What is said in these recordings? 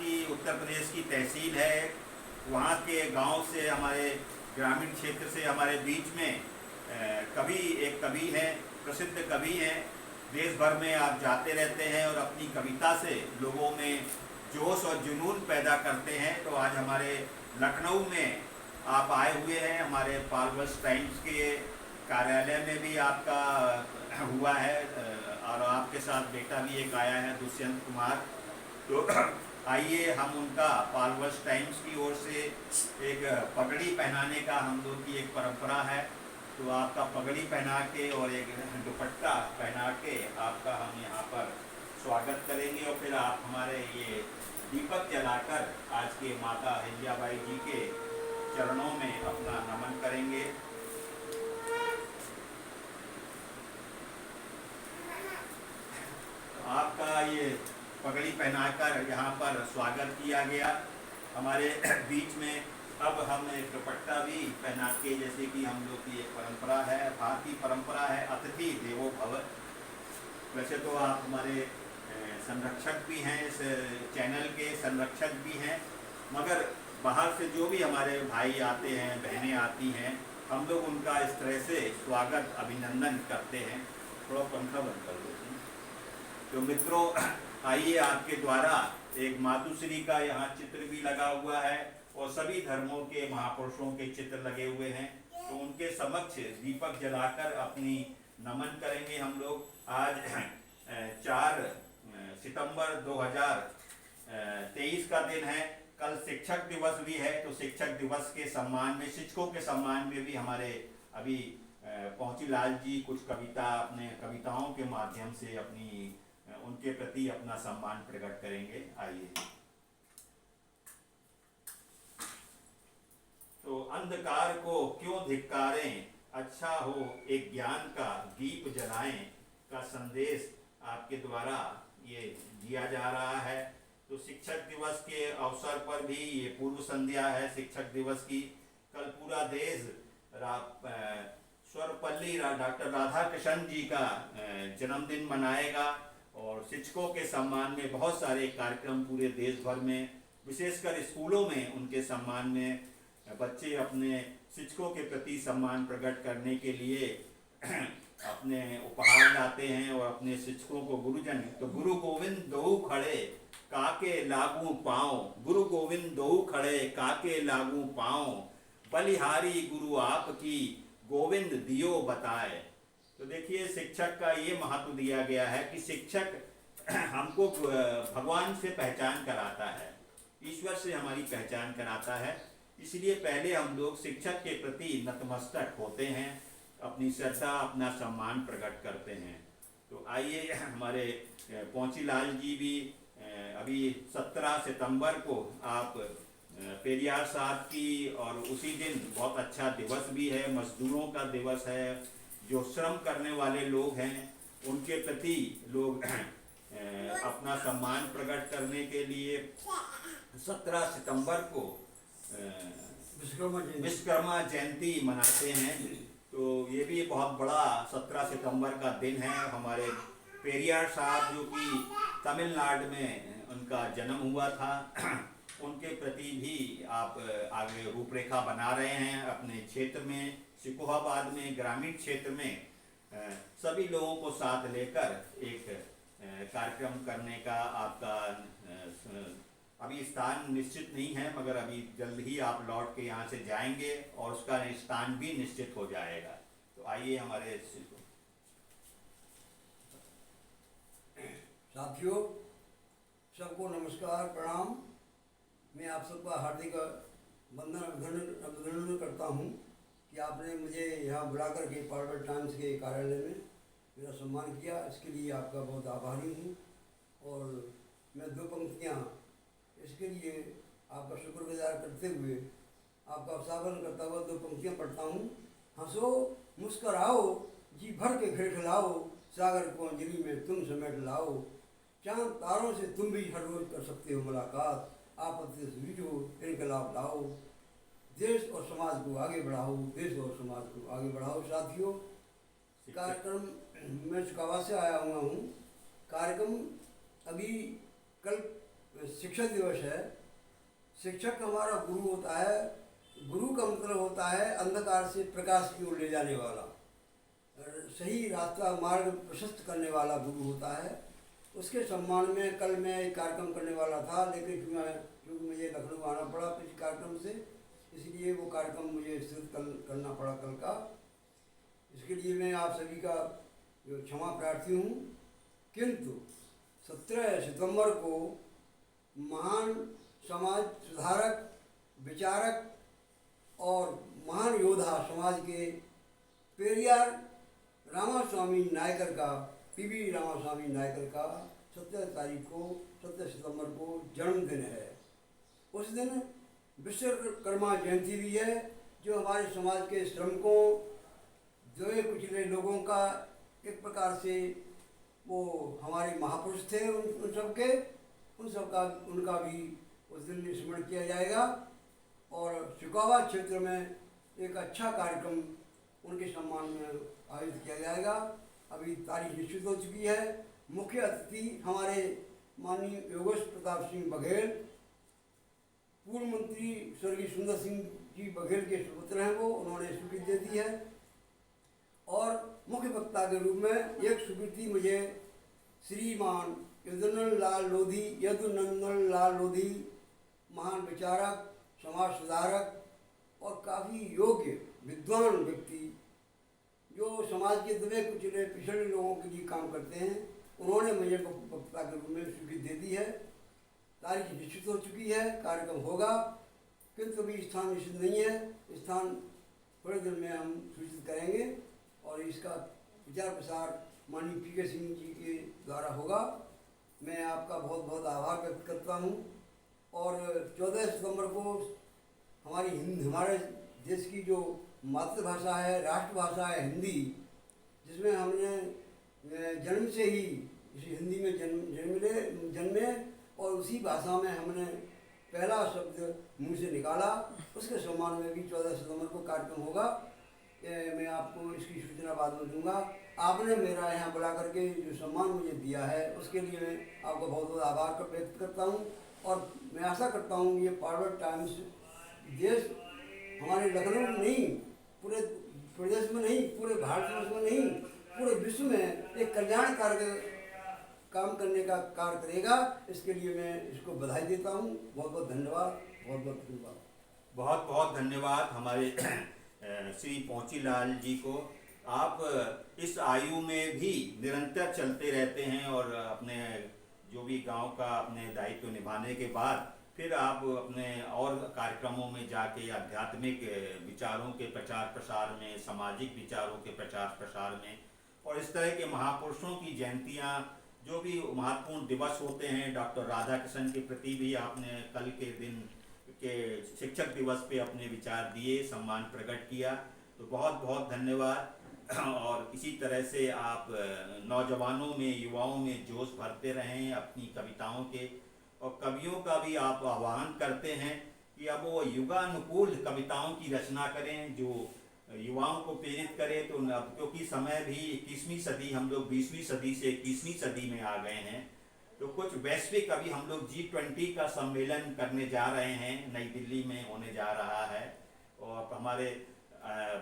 की उत्तर प्रदेश की तहसील है, वहाँ के गांव से हमारे ग्रामीण क्षेत्र से हमारे बीच में कवि, एक कवि हैं, प्रसिद्ध कवि हैं। देश भर में आप जाते रहते हैं और अपनी कविता से लोगों में जोश और जुनून पैदा करते हैं। तो आज हमारे लखनऊ में आप आए हुए हैं, हमारे पालवस टाइम्स के कार्यालय में भी आपका हुआ है और आपके साथ बेटा भी एक आया है, दुष्यंत कुमार। तो आइए हम उनका पालवस टाइम्स की ओर से एक पगड़ी पहनाने का हम लोग की एक परंपरा है, तो आपका पगड़ी पहना के और एक दुपट्टा पहना के आपका हम यहाँ पर स्वागत करेंगे और फिर आप हमारे ये दीपक जलाकर आज के माता अहिल्याबाई जी के चरणों में अपना नमन करेंगे। आपका ये पगड़ी पहनाकर यहाँ पर स्वागत किया गया हमारे बीच में। अब हम एक दुपट्टा भी पहना के, जैसे कि हम लोग की एक परंपरा है, भारतीय परंपरा है, अतिथि देवो भव। वैसे तो आप हमारे संरक्षक भी हैं, इस चैनल के संरक्षक भी हैं, मगर बाहर से जो भी हमारे भाई आते हैं, बहनें आती हैं, हम लोग उनका इस तरह से स्वागत अभिनंदन करते हैं। थोड़ा पंखा बंद कर दो। तो मित्रों, आइए आपके द्वारा एक मातुश्री का यहाँ चित्र भी लगा हुआ है और सभी धर्मों के महापुरुषों के चित्र लगे हुए हैं, तो उनके समक्ष दीपक जलाकर अपनी नमन करेंगे हम लोग। आज 4 सितंबर 2023 का दिन है। कल शिक्षक दिवस भी है, तो शिक्षक दिवस के सम्मान में, शिक्षकों के सम्मान में भी हमारे अभी पहुंची लाल जी कुछ कविता, अपने कविताओं के माध्यम से अपनी उनके प्रति अपना सम्मान प्रकट करेंगे। आइए। तो अंधकार को क्यों धिक्कारें, अच्छा हो एक ज्ञान का दीप जलाएं का संदेश आपके द्वारा ये दिया जा रहा है। तो शिक्षक दिवस के अवसर पर भी ये पूर्व संध्या है शिक्षक दिवस की। कल पूरा देश सर्वपल्ली डॉक्टर राधाकृष्णन जी का जन्मदिन मनाएगा और शिक्षकों के सम्मान में बहुत सारे कार्यक्रम पूरे देश भर में, विशेषकर स्कूलों में उनके सम्मान में बच्चे अपने शिक्षकों के प्रति सम्मान प्रकट करने के लिए अपने उपहार लाते हैं और अपने शिक्षकों को गुरुजन। तो गुरु गोविंद दो खड़े काके लागू पाँव, गुरु गोविंद दो खड़े काके लागू पाँव, बलिहारी गुरु आपकी गोविंद दियो बताए। तो देखिए, शिक्षक का ये महत्व दिया गया है कि शिक्षक हमको भगवान से पहचान कराता है, ईश्वर से हमारी पहचान कराता है। इसलिए पहले हम लोग शिक्षक के प्रति नतमस्तक होते हैं, अपनी श्रद्धा, अपना सम्मान प्रकट करते हैं। तो आइए, हमारे पहुंची लाल जी भी अभी 17 सितंबर को आप पेरियार साहब की, और उसी दिन बहुत अच्छा दिवस भी है, मजदूरों का दिवस है, जो श्रम करने वाले लोग हैं उनके प्रति लोग अपना सम्मान प्रकट करने के लिए 17 सितंबर को विश्वकर्मा जयंती मनाते हैं। तो ये भी बहुत बड़ा 17 सितंबर का दिन है। हमारे पेरियार साहब, जो कि तमिलनाडु में उनका जन्म हुआ था, उनके प्रति भी आप आगे रूपरेखा बना रहे हैं अपने क्षेत्र में, सिकोहाबाद में, ग्रामीण क्षेत्र में सभी लोगों को साथ लेकर एक कार्यक्रम करने का आपका अभी स्थान निश्चित नहीं है, मगर अभी जल्द ही आप लौट के यहाँ से जाएंगे और उसका स्थान भी निश्चित हो जाएगा। तो आइए हमारे साथियों, सबको नमस्कार, प्रणाम। मैं आप सबका हार्दिक अभिनंदन करता हूँ कि आपने मुझे यहाँ बुलाकर के पालवस टाइम्स के कार्यालय में मेरा सम्मान किया। इसके लिए आपका बहुत आभारी हूँ। और मैं 2 पंक्तियाँ इसके लिए आपका शुक्रगुजार करते हुए, आपका अवसावन करता हुआ 2 पंक्तियाँ पढ़ता हूँ। हंसो मुस्कराओ जी भर के खिलखिलाओ, सागर को अंजलि में तुम समेट लाओ, चांद तारों से तुम भी हर रोज कर सकते हो मुलाकात, आपत्ति से जूझो इनकलाब लाओ, देश और समाज को आगे बढ़ाओ, देश और समाज को आगे बढ़ाओ। साथियों, कार्यक्रम मैं शिकावा से आया हुआ हूँ। कार्यक्रम अभी कल शिक्षक दिवस है। शिक्षक हमारा गुरु होता है। गुरु का मतलब होता है अंधकार से प्रकाश की ओर ले जाने वाला, सही रास्ता मार्ग प्रशस्त करने वाला गुरु होता है। उसके सम्मान में कल मैं एक कार्यक्रम करने वाला था, लेकिन क्योंकि मुझे लखनऊ आना पड़ा किसी कार्यक्रम से, इसलिए वो कार्यक्रम मुझे स्थगित करना पड़ा कल का। इसके लिए मैं आप सभी का क्षमा प्रार्थी हूँ। किंतु 17 सितंबर को महान समाज सुधारक, विचारक और महान योद्धा समाज के पेरियार रामास्वामी नायकर का, पीवी रामास्वामी नायकर का 17 सितंबर को जन्मदिन है। उस दिन विश्वकर्मा जयंती भी है, जो हमारे समाज के श्रमिकों, दबे कुचले लोगों का एक प्रकार से वो हमारे महापुरुष थे, उन सबका उनका भी उस दिन स्मरण किया जाएगा। और शिकावा क्षेत्र में एक अच्छा कार्यक्रम उनके सम्मान में आयोजित किया जाएगा। अभी तारीख निश्चित हो चुकी है। मुख्य अतिथि हमारे माननीय योगेश प्रताप सिंह बघेल, पूर्व मंत्री स्वर्गीय सुंदर सिंह जी बघेल के सुपुत्र हैं, वो उन्होंने स्वीकृति दे दी है। और मुख्य वक्ता के रूप में एक स्वीकृति मुझे श्रीमान यदुनंदन लाल लोधी, महान विचारक, समाज सुधारक और काफ़ी योग्य विद्वान व्यक्ति, जो समाज के दबे कुचले पिछड़े लोगों के लिए काम करते हैं, उन्होंने मुझे वक्ता के रूप में स्वीकृति दे दी है। तारीख निश्चित हो चुकी है, कार्यक्रम होगा, किंतु अभी स्थान निश्चित नहीं है। स्थान थोड़े दिन में हम सूचित करेंगे और इसका विचार प्रसार माननीय पी.के. सिंह जी के द्वारा होगा। मैं आपका बहुत बहुत आभार व्यक्त करता हूँ। और 14 सितंबर को हमारे देश की जो मातृभाषा है, राष्ट्रभाषा है हिंदी, जिसमें हमने जन्म से ही इसी हिंदी में जन्मे और उसी भाषा में हमने पहला शब्द मुंह से निकाला, उसके सम्मान में भी 14 सितंबर को कार्यक्रम होगा। मैं आपको इसकी सूचना बाद में दूंगा। आपने मेरा यहाँ बुला करके जो सम्मान मुझे दिया है, उसके लिए मैं आपका बहुत बहुत आभार व्यक्त करता हूँ। और मैं आशा करता हूँ ये फॉरवर्ड टाइम्स देश हमारे लखनऊ में नहीं, पूरे प्रदेश में नहीं, पूरे भारत में नहीं, पूरे विश्व में एक कल्याण कार्य काम करने का कार्य करेगा। इसके लिए मैं इसको बधाई देता हूँ। बहुत बहुत धन्यवाद, बहुत बहुत धन्यवाद। बहुत बहुत धन्यवाद हमारे श्री पहुंचीलाल जी को। आप इस आयु में भी निरंतर चलते रहते हैं और अपने जो भी गांव का अपने दायित्व निभाने के बाद फिर आप अपने और कार्यक्रमों में जाके आध्यात्मिक विचारों के प्रचार प्रसार में, सामाजिक विचारों के प्रचार प्रसार में और इस तरह के महापुरुषों की जयंतियां, जो भी महत्वपूर्ण दिवस होते हैं, डॉक्टर राधाकृष्ण के प्रति भी आपने कल के दिन के शिक्षक दिवस पे अपने विचार दिए, सम्मान प्रकट किया, तो बहुत बहुत धन्यवाद। और इसी तरह से आप नौजवानों में, युवाओं में जोश भरते रहें अपनी कविताओं के, और कवियों का भी आप आह्वान करते हैं कि अब वो युगानुकूल कविताओं की रचना करें जो युवाओं को प्रेरित करे। तो अब क्योंकि समय भी 21वीं सदी, हम लोग 20वीं सदी से 21वीं सदी में आ गए हैं, तो कुछ वैश्विक अभी हम लोग G20 का सम्मेलन करने जा रहे हैं, नई दिल्ली में होने जा रहा है और हमारे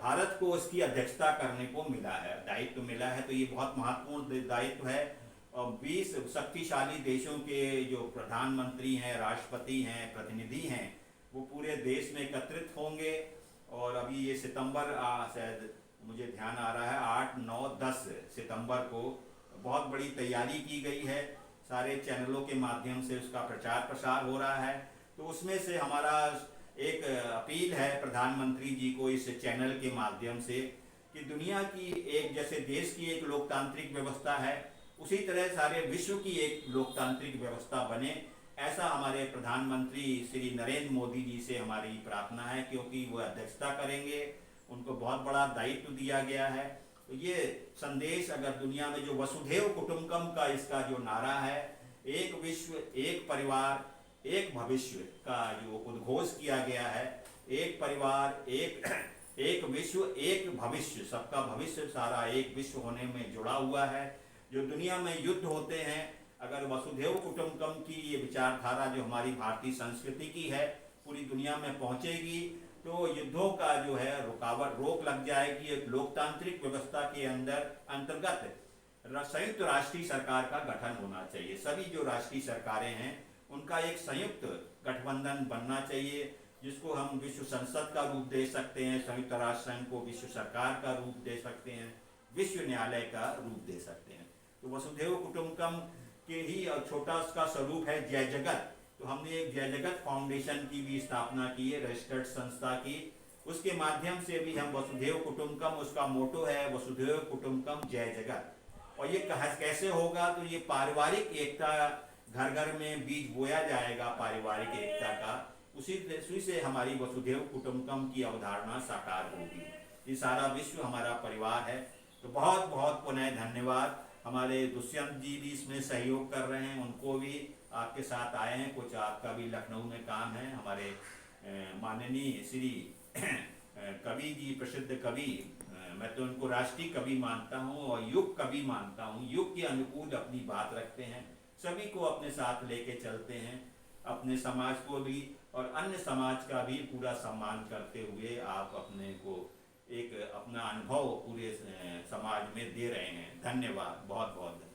भारत को उसकी अध्यक्षता करने को मिला है, दायित्व मिला है। तो ये बहुत महत्वपूर्ण दायित्व है और 20 शक्तिशाली देशों के जो प्रधानमंत्री हैं, राष्ट्रपति हैं, प्रतिनिधि हैं, वो पूरे देश में एकत्रित होंगे। और अभी ये सितंबर, शायद मुझे ध्यान आ रहा है 8, 9, 10 सितंबर को बहुत बड़ी तैयारी की गई है, सारे चैनलों के माध्यम से उसका प्रचार प्रसार हो रहा है। तो उसमें से हमारा एक अपील है प्रधानमंत्री जी को इस चैनल के माध्यम से कि दुनिया की एक, जैसे देश की एक लोकतांत्रिक व्यवस्था है, उसी तरह सारे विश्व की एक लोकतांत्रिक व्यवस्था बने, ऐसा हमारे प्रधानमंत्री श्री नरेंद्र मोदी जी से हमारी प्रार्थना है, क्योंकि वो अध्यक्षता करेंगे, उनको बहुत बड़ा दायित्व दिया गया है। तो ये संदेश अगर दुनिया में जो वसुधैव कुटुंबकम का इसका जो नारा है, एक विश्व, एक परिवार, एक भविष्य का जो उद्घोष किया गया है, एक परिवार, एक विश्व, एक भविष्य, सबका भविष्य सारा एक विश्व होने में जुड़ा हुआ है। जो दुनिया में युद्ध होते हैं अगर वसुधैव कुटुंबकम की ये विचारधारा जो हमारी भारतीय संस्कृति की है पूरी दुनिया में पहुंचेगी तो युद्धों का जो है रोक लग जाएगी। एक लोकतांत्रिक व्यवस्था के अंतर्गत संयुक्त राष्ट्रीय सरकार का गठन होना चाहिए। सभी जो राष्ट्रीय सरकारें हैं उनका एक संयुक्त गठबंधन बनना चाहिए, जिसको हम विश्व संसद का रूप दे सकते हैं, संयुक्त राष्ट्र संघ को विश्व सरकार का रूप दे सकते हैं, विश्व न्यायालय का रूप दे सकते हैं। तो वसुधैव कुटुंबकम के ही छोटा उसका स्वरूप है जय जगत। तो हमने एक जय जगत फाउंडेशन की भी स्थापना की है, रजिस्टर्ड संस्था की। उसके माध्यम से भी हम वसुधैव कुटुंबकम, उसका मोटो है वसुधैव कुटुंबकम जय जगत। और ये कैसे होगा, तो ये पारिवारिक एकता, घर घर में बीज बोया जाएगा पारिवारिक एकता का, उसी से हमारी वसुधैव कुटुंबकम की अवधारणा साकार होगी। ये सारा विश्व हमारा परिवार है। तो बहुत बहुत पुनः धन्यवाद। हमारे दुष्यंत जी भी इसमें सहयोग कर रहे हैं, उनको भी आपके साथ आए हैं, कुछ आपका भी लखनऊ में काम है। हमारे माननीय श्री कवि जी, प्रसिद्ध कवि, मैं तो उनको राष्ट्रीय कवि मानता हूँ और युग कवि मानता हूँ। युग के अनुकूल अपनी बात रखते हैं, सभी को अपने साथ लेके चलते हैं, अपने समाज को भी और अन्य समाज का भी पूरा सम्मान करते हुए आप अपने को एक अपना अनुभव पूरे समाज में दे रहे हैं। धन्यवाद, बहुत बहुत धन्यवाद।